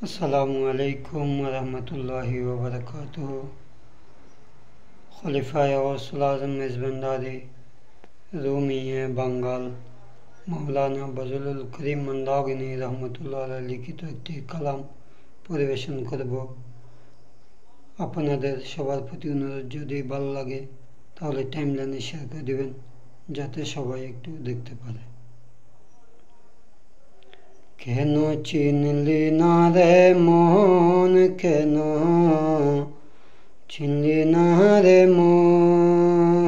अस्सलामुअलैकुम वरहमतुल्लाहि वबरकातुहू। खलीफाए गौसुल आज़म मेज़बंदारी रूमी বাঙ্গাল মাওলানা বজলুল করিম মন্দাগিনী রহমতুল্লাহ আলাইহি লিখিত একটি কালাম পরিবেশন করব। আপনাদের সবার প্রতি অনুরোধ, যদি ভালো লাগে তাহলে টাইমলাইনে শেয়ার করে দেবেন, যাতে সবাই একটু দেখতে পারে। কেন চিনলি না রে মন, কেন চিনলি না রে মন,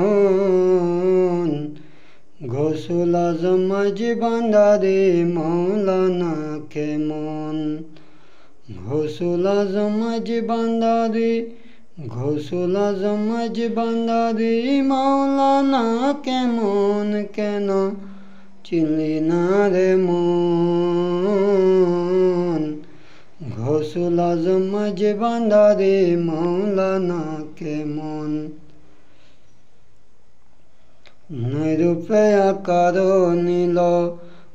গৌসুল আজম মেজবান্দারি মৌলানা কেমন, গৌসুল আজম মেজবান্দারি, গৌসুল আজম মেজবান্দারি মৌলানা কেমন, কেন চিনলি না রে মন, গৌসুল আজম মেজবান্দারি মৌলানা কেমন। নৈরূপে আকার নীল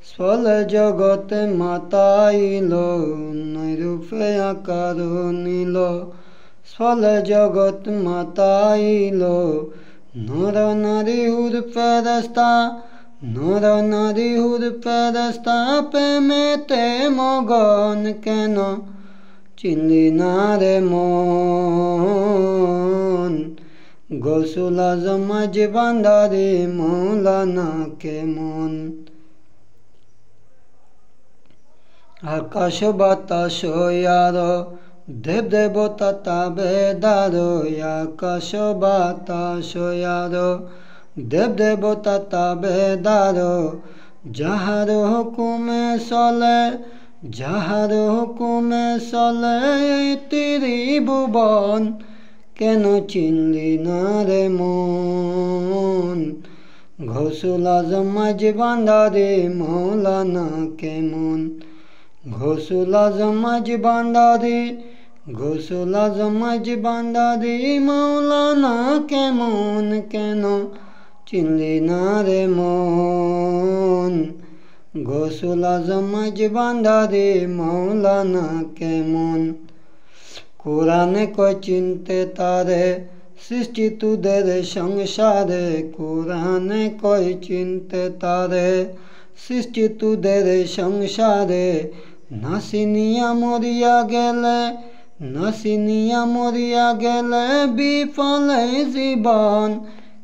স্থল জগতে মাতাইল, নৈরূপে আকার নীল স্থল জগৎ মাতাইল, নর নারী হুর ফেরেশতা, নর নারী হুর ফেরেশতা প্রেমেতে মগন, কেন চিনলি না রে মন, গৌসুল আজম মেজবান্দারি মৌলানা কেমন। আকাশ বাতাস আর দেব দেবতা তাবেদার, আকাশ বাতাস আর দেব দেবতা তাবেদার, যাহার হুকুমে চলে, যাহার হুকুমে চলে ত্রিভুবন, কেন চিনলি না রে মন, গৌসুল আজম মেজবান্দারি মৌলানা কেমন, গৌসুল আজম মেজবান্দারি, গৌসুল আজম মেজবান্দারি মৌলানা কেমন, কেন চিনলি না রে মন, গৌসুল আজম মেজবান্দারি মৌলানা কেমন। কোরআনে কয় চিনতে তারে সৃষ্টি তুদের সংসারে, কোরআনে কয় চিনতে তারে সৃষ্টি তুদের সংসারে, নাসিনিয়া মরিয়া গেলে, নাসিনিয়া মরিয়া গেলে বিফলে জীবন,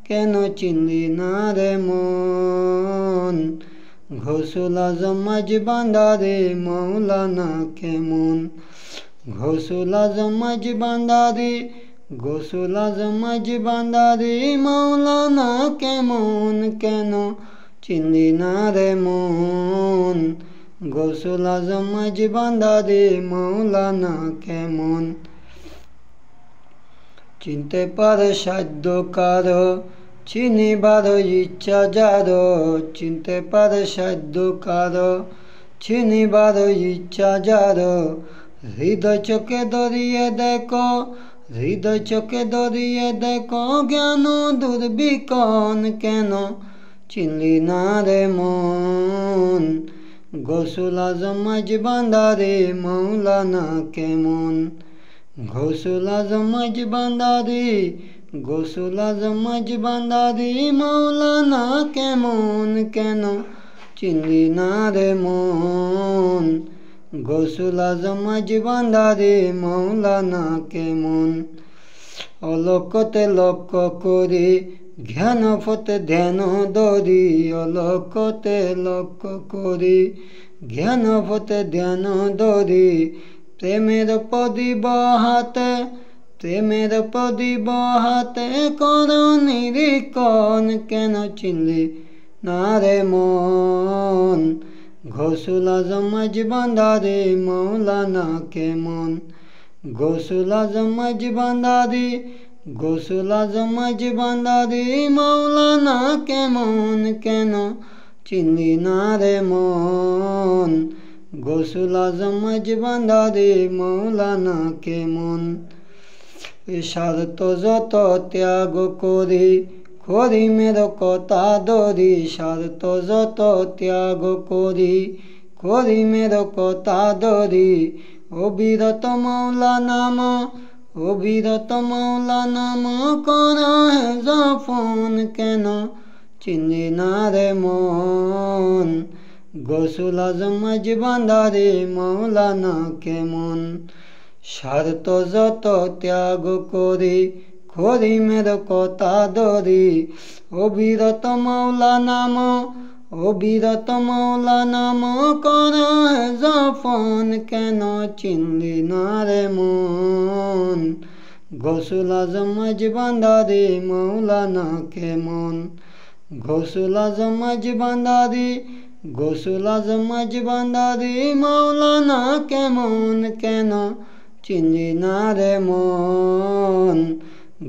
কেন চিনলি না রে মন, গৌসুল আজম মেজবান্দারি মৌলানা কেমন, গৌসুল আজম মেজবান্দারি, গৌসুল আজম মেজবান্দারি মৌলানা কেমন, কেন চিনলি না রে মন, গৌসুল আজম মেজবান্দারি মৌলানা কেমন। চিনতে পারে সাধ্য কারো, চিনিবার ইচ্ছা যার, চিনতে পারে সাধ্য কারো, চিনিবার ইচ্ছা যার, হৃদয় চোখে ধরিয়ে দেখো, হৃদয় চোখে ধরিয়ে দেখো জ্ঞান দুর্বিকন, কেন চিনলি না রে মন, গৌসুল আজম মেজবান্দারি মৌলানা কেমন, গৌসুল আজম মেজবান্দারি, গৌসুল আজম মেজবান্দারি মৌলানা কেমন, কেন চিনলি না রে মন, গৌসুল আজম মেজবান্দারি মৌলানা কেমন। অলকতে লক্ষ্য করি জ্ঞান ফতে ধ্যান ধরি, অলকতে লক্ষ্য করি জ্ঞান ফতে ধ্যান ধরি, প্রেমের প্রদীপ হাতে, প্রেমের প্রদীপ হাতে কর নিরীক্ষণ, কেন চিনলি না রে মন, গৌসুল আজম মেজবান্দারি মৌলানা কেমন, গৌসুল আজম মেজবান্দারি, গৌসুল আজম মেজবান্দারি মৌলানা কেমন, কেন চিনলি না রে মন, গৌসুল আজম মেজবান্দারি মৌলানা কেমন। স্বার্থ যত ত্যাগ করি, করি মের কথা ধরি, স্বার্থ যত ত্যাগ করি করিমের কথা ধরি, অবিরত মৌলা নাম, অবিরত মৌলা নাম কর হে জপন, কেন চিনলি না রে মন, গৌসুল আজম মাঝ বান্ধারে মৌলানা কেমন। স্বার্থ যত ত্যাগ করি, করিমের কথা ধরি, অবিরত মৌলা নাম, অবিরত মৌলা নাম কর হে জপন, কেন চিনলি না রে মন, গৌসুল আজম মাঝ বান্ধারে মৌলানা কেমন। গৌসুল আজম মাঝ বান্ধারে, গৌসুল আজম মাঝ বান্ধারে মৌলানা কেমন, কেন চিনলি না রে মন,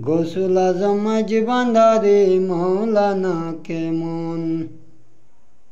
গৌসুল আজম মাঝ বান্ধারে মৌলানা কেমন।